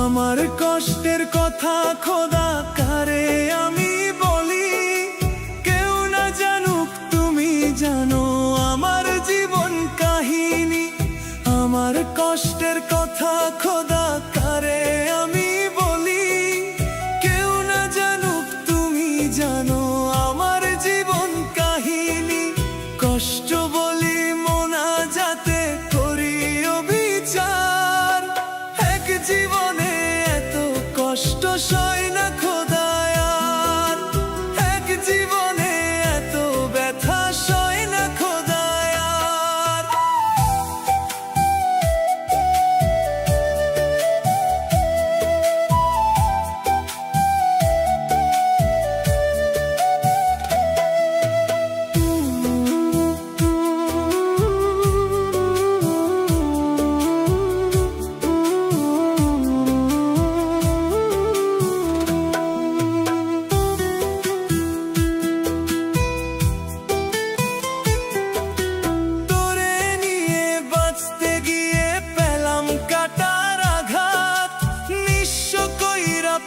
আমার কষ্টের কথা খোদা কারে আমি বলি, কেউ না জানুক তুমি জানো আমার জীবন কাহিনী। আমার কষ্টের কথা খোদা কারে আমি বলি, কেউ না জানুক তুমি জানো আমার জীবন কাহিনী। কষ্ট বলি মোনাজাতে করি অবিচার, এক জীবনে এত কষ্ট সয় না খোদায় আর, এক জীবনে এত ব্যথা সয় না খোদায় আর।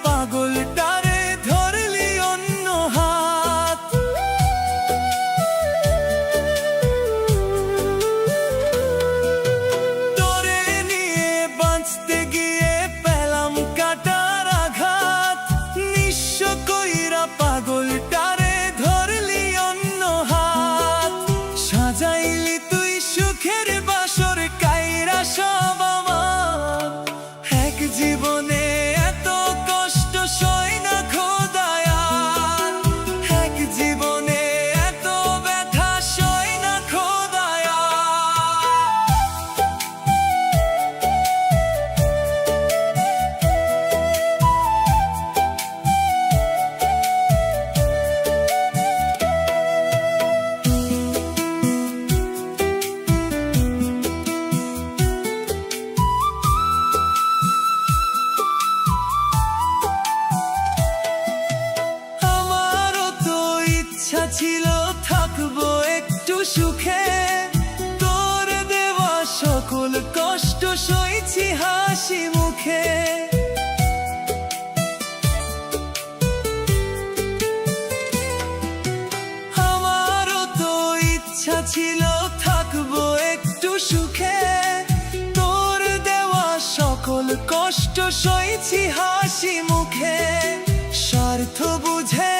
পাগলটারে ধরলি অন্য হাত, তোরে নিয়ে বাঁচতে গিয়ে পেলাম কাটার আঘাত। নিঃস্ব কইরা পাগলটারে ধরলি অন্য হাত, সাজাইলি তুই সুখের বাসর কাইরা সব আমার। এক জীবনে এত কষ্ট সয় না খোদায় আর, এক জীবনে এত ব্যথা সয় না খোদায় ছিল থাকবো একটু সুখে, তোর দেওয়া সকল কষ্ট সইছি হাসি মুখে। আমারও তো ইচ্ছা ছিল থাকবো একটু সুখে, তোর দেওয়া সকল কষ্ট সইছি হাসি মুখে। স্বার্থ বুঝে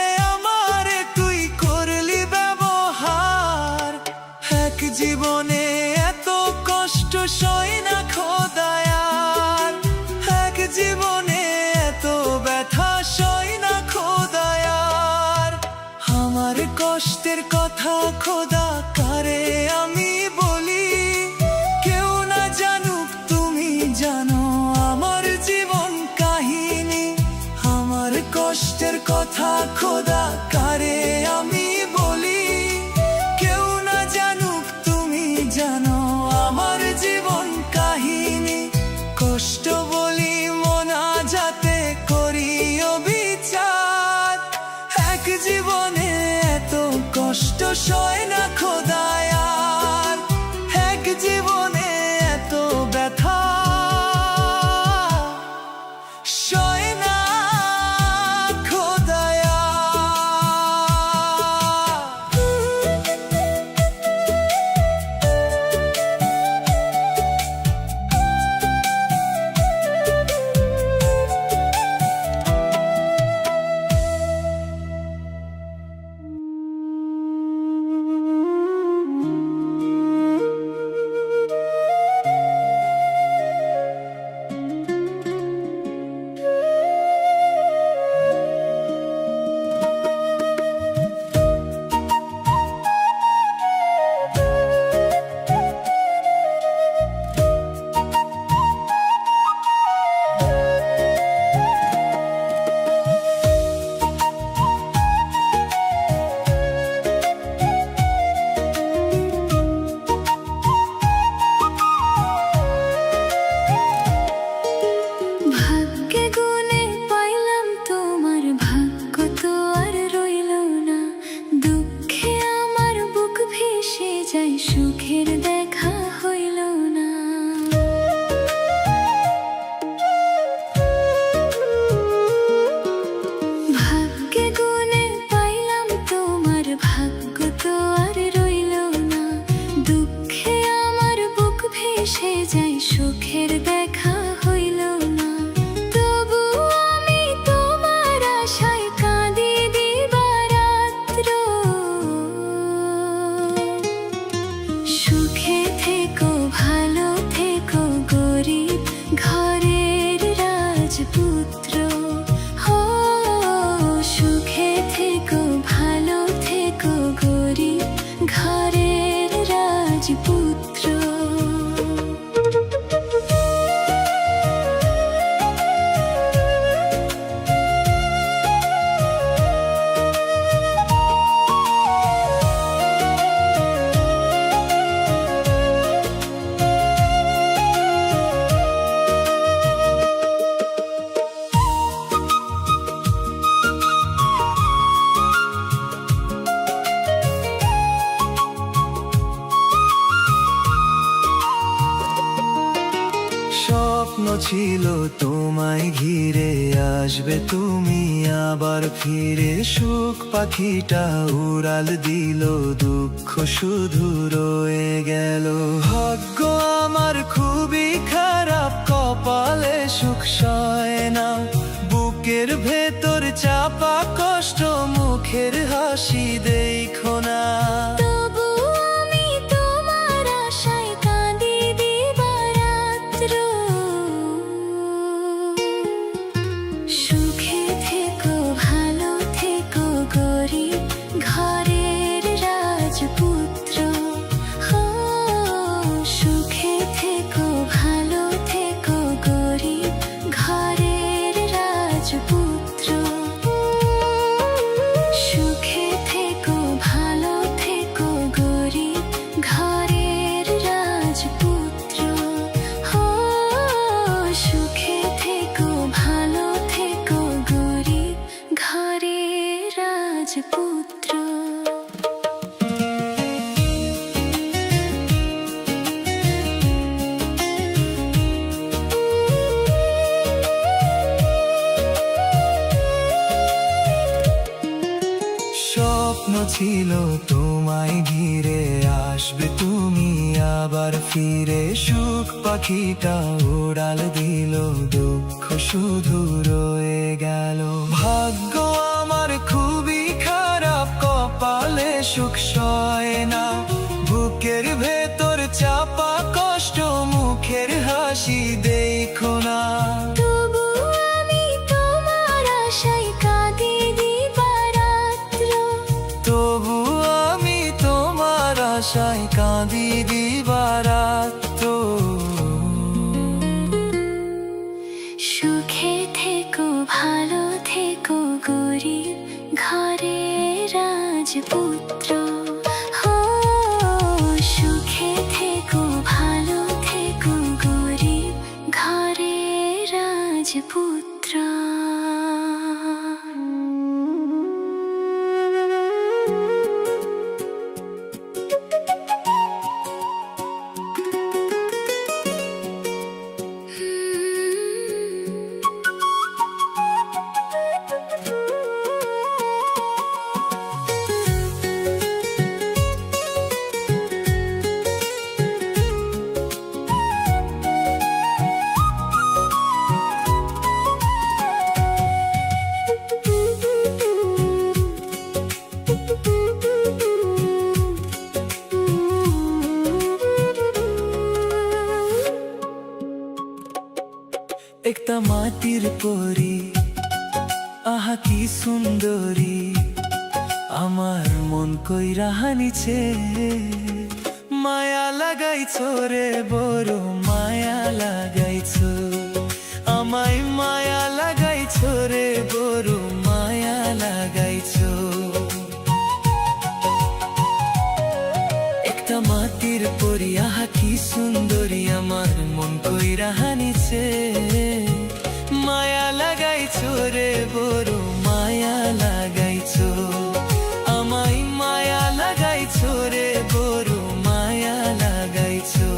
জীবনে এত কষ্ট সয় না খোদায় আর, এক জীবনে এত ব্যথা সয় না খোদায় আর। আমার কষ্টের কথা খোদা কারে আমি বলি, কেউ না জানুক তুমি জানো আমার জীবন কাহিনী। আমার কষ্টের কথা খোদা কারে আমি বলি, কেউ না জানুক তুমি জানো আমার জীবন কাহিনী। কষ্ট বলি মোনাজাতে করি অবিচার, এক জীবনে এত কষ্ট সয় না খোদায় আর, এক জীবনে এত ব্যথা সয় না খোদায় আর। রাজপুত্র। হো সুখে থেকো ভালো থেকো গরিব ঘরের রাজপুত্র। স্বপ্ন ছিল তোমায় ঘিরে আসবে তুমি আবার ফিরে, সুখ পাখিটা উড়াল দিল দুঃখ শুধু রয়ে গেল। ভাগ্য আমার খুবই খারাপ, কপালে সুখ সয় না, বুকের ভেতর চাপা কষ্ট মুখের হাসি দেখো না। তবু আমি তোমার আশায় কাঁদি দিবারাত্র। সুখে থেকো ভালো থেকো গরিব ঘরের রাজপুত্র। হো সুখে থেকো ভালো থেকো গরিব ঘরের রাজপুত্র। সুখে থেকো ভালো থেকো গরিব ঘরের রাজপুত্র। হো সুখে থেকো ভালো থেকো গরিব ঘরের রাজপুত্র। স্বপ্ন ছিল তোমায় ঘিরে আসবে তুমি আবার ফিরে, সুখ পাখিটা উড়াল দিল দুঃখ শুধু রয়ে গেল। ভাগ্য আমার খুবই খারাপ, কপালে সুখ সয় না, বুকের ভেতর চাপা কষ্ট মুখের হাসি দেখো না। তবু আমি তোমার আশায় কাঁদি দিবারাত্র। তবু আমি তোমার আশায় কাঁদি দিবারাত্র। সুখে থেকো ভালো থেকো গরিব ঘরের রাজপুত্র। হো সুখে থেকো ভালো থেকো গরিব ঘরের রাজপুত্র। একটা মাটির পরি, আহা কি সুন্দরী, আমার মন কইরা হানিছে। মায়া লাগাইছো রে বড় মায়া লাগাইছো, আমায় মায়া লাগাইছো রে বড় মায়া লাগাইছো। একটা মাটির পরি, আহা কি সুন্দরী, আমার মন কইরা হানিছে। মায়া লাগাইছো রে বড় মায়া লাগাইছো, আমায় মায়া লাগাইছো রে বড় মায়া লাগাইছো।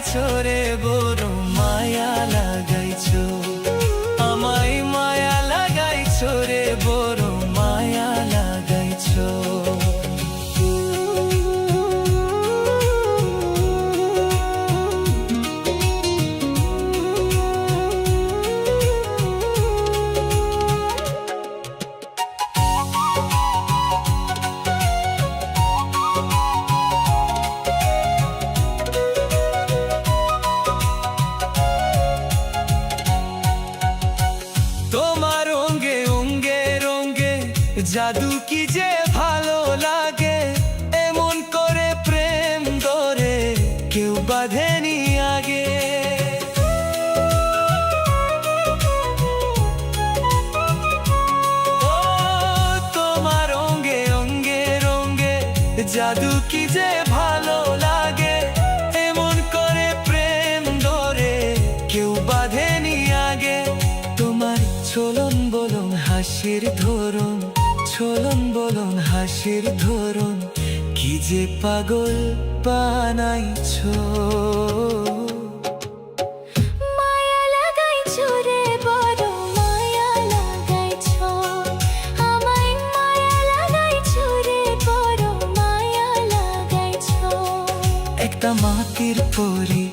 লাগাইছো রে বড় মায়া লাগাইছো, আমায় মায়া লাগাইছো রে বড় মায়া লাগাইছো। তোমার অঙ্গে অঙ্গে রঙ্গে জাদু কি যে ভালো লাগে, এমন করে প্রেম ধরে কেউ বাঁধেনি আগে। ও তোমার অঙ্গে অঙ্গে রঙ্গে জাদু কি যে ভালো লাগে, এমন করে প্রেম ধরে কেউ বাঁধেনি আগে। তোমার চলন বলন হাসির ধরন, চলন বলন হাসির ধরন কি যে পাগল বানাইছো। মায়া লাগাইছো রে বড় মায়া লাগাইছো, আমায় মায়া লাগাইছো রে বড় মায়া লাগাইছো। একটা মাটির পরি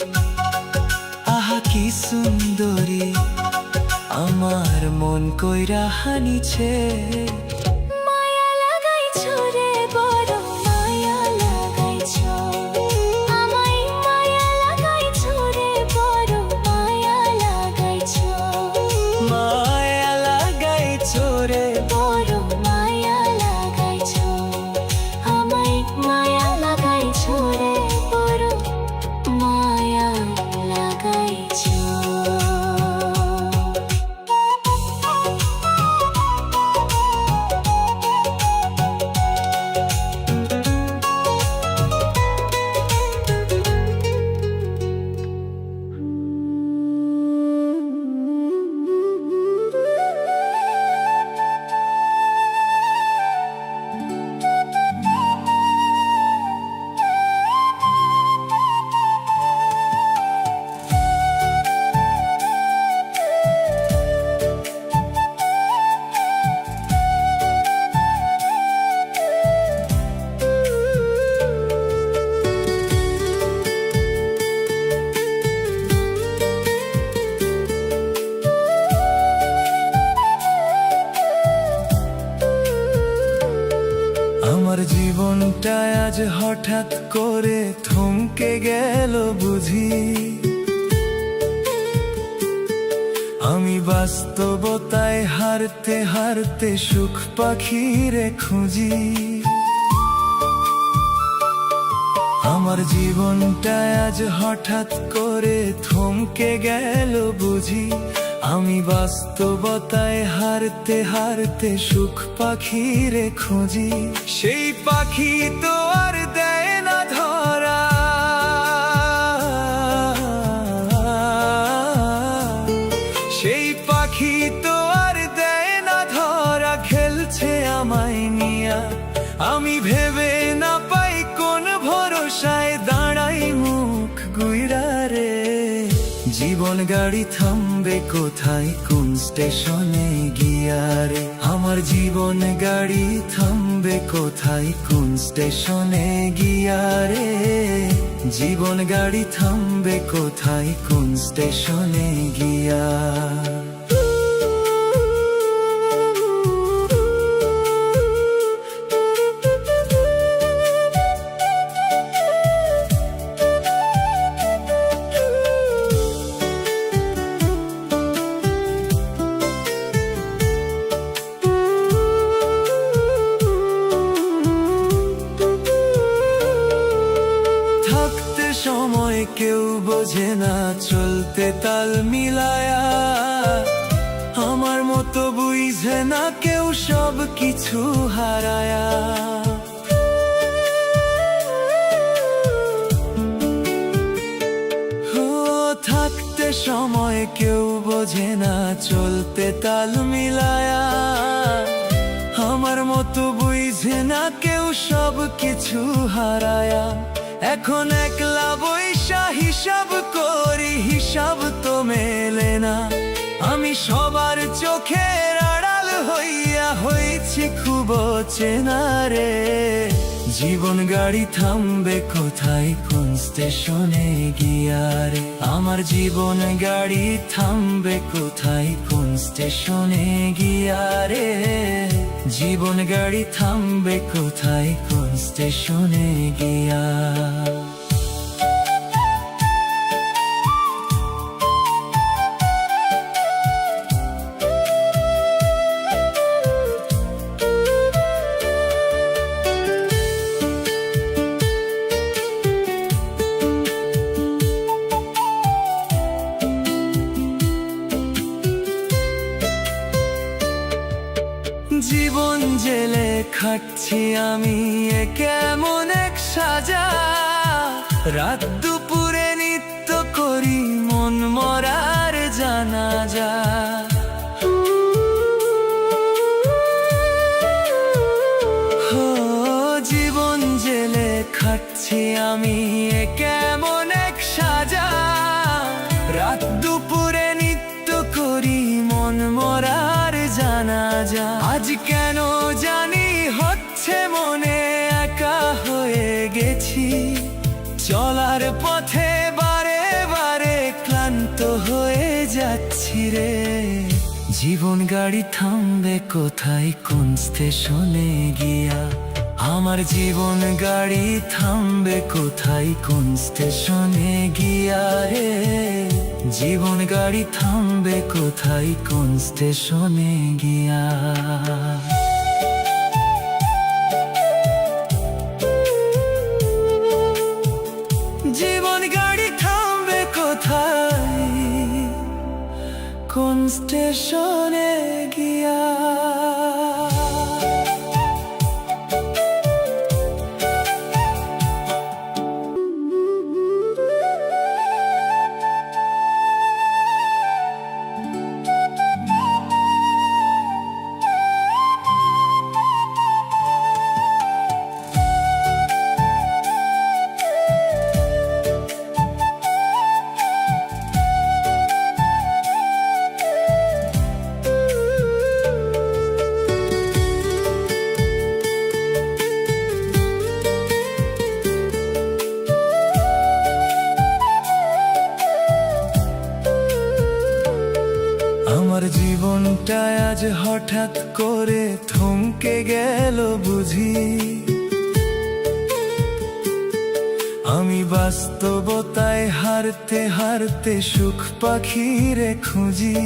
আহা কি সুন্দরী, আমার মন কইরা হানিছে। মায়া লাগাইছো রে বড় মায়া লাগাইছো, আমায় মায়া লাগাইছো রে বড় মায়া লাগাইছো। মায়া লাগাইছো রে বড় মায়া লাগাইছো, আমায় মায়া লাগাইছো রে বড় মায়া লাগাইছো। আমার জীবনটা আজ হঠাৎ করে থমকে গেল বুঝি, আমি বাস্তবতায় হারতে হারতে সুখ পাখিরে খুঁজি। আমার জীবনটা আজ হঠাৎ করে থমকে গেল বুঝি, আমি বাস্তবতায় হারতে হারতে সুখ পাখিরে খুঁজি। সেই পাখি তো আর দেয় না ধরা, সেই পাখি তো আর দেয় না ধরা, খেলছে আমায় নিয়া আমি ভেবে না পাই কোন ভরসায় দাঁড়াই মুখ গুইরা রে। জীবন গাড়ি থামবে কোথায় কোন স্টেশনে গিয়া রে, আমার জীবন গাড়ি থামবে কোথায় কোন স্টেশনে গিয়া রে, জীবন গাড়ি থামবে কোথায় কোন স্টেশনে গিয়া। সময় কেউ বোঝে না চলতে তাল মিলায়া, আমার মতো বুঝে না কেউ সব কিছু হারায়া। থাকতে সময় কেউ বোঝে না চলতে তাল মিলায়া, আমার মতো বুঝে না কেউ সব কিছু হারায়া। এখন একলা বৈশা হিসাব না। আমি সবার চোখের আড়াল হইয়া হয়েছি খুব চেনা রে। জীবন গাড়ি থামবে কোথায় কোন স্টেশনে গিয়া রে। আমার জীবন গাড়ি থামবে কোথায় কোন স্টেশনে গিয়া রে। জীবন গাড়ি থামবে কোথায় কোন স্টেশনে গিয়া। জীবন জেলে খাচ্ছি আমি এ কেমন এক সাজা। রাত দুপুরে নিত্য করি মন মরার জানাজা। ও জীবন জেলে খাচ্ছি আমি এ কেমন এক সাজা। রাত দুপুরে নিত্য করি মন মরার জানাজা। আজ কেন জানি হচ্ছে মনে একা হয়ে গেছি। চলার পথে বারে বারে ক্লান্ত হয়ে যাচ্ছি রে। জীবন গাড়ি থামবে কোথায় কোন স্টেশনে গিয়া। আমার জীবন গাড়ি থামবে কোথায় কোন স্টেশনে গিয়া রে। জীবন গাড়ি থামবে কোথায় কোন স্টেশনে গিয়া। জীবন গাড়ি থামবে কোথায় কোন স্টেশনে গিয়া। আমার জীবনটা আজ হঠাৎ করে থমকে গেল বুঝি। আমি বাস্তবতায় হারতে হারতে সুখ পাখিরে খুঁজি।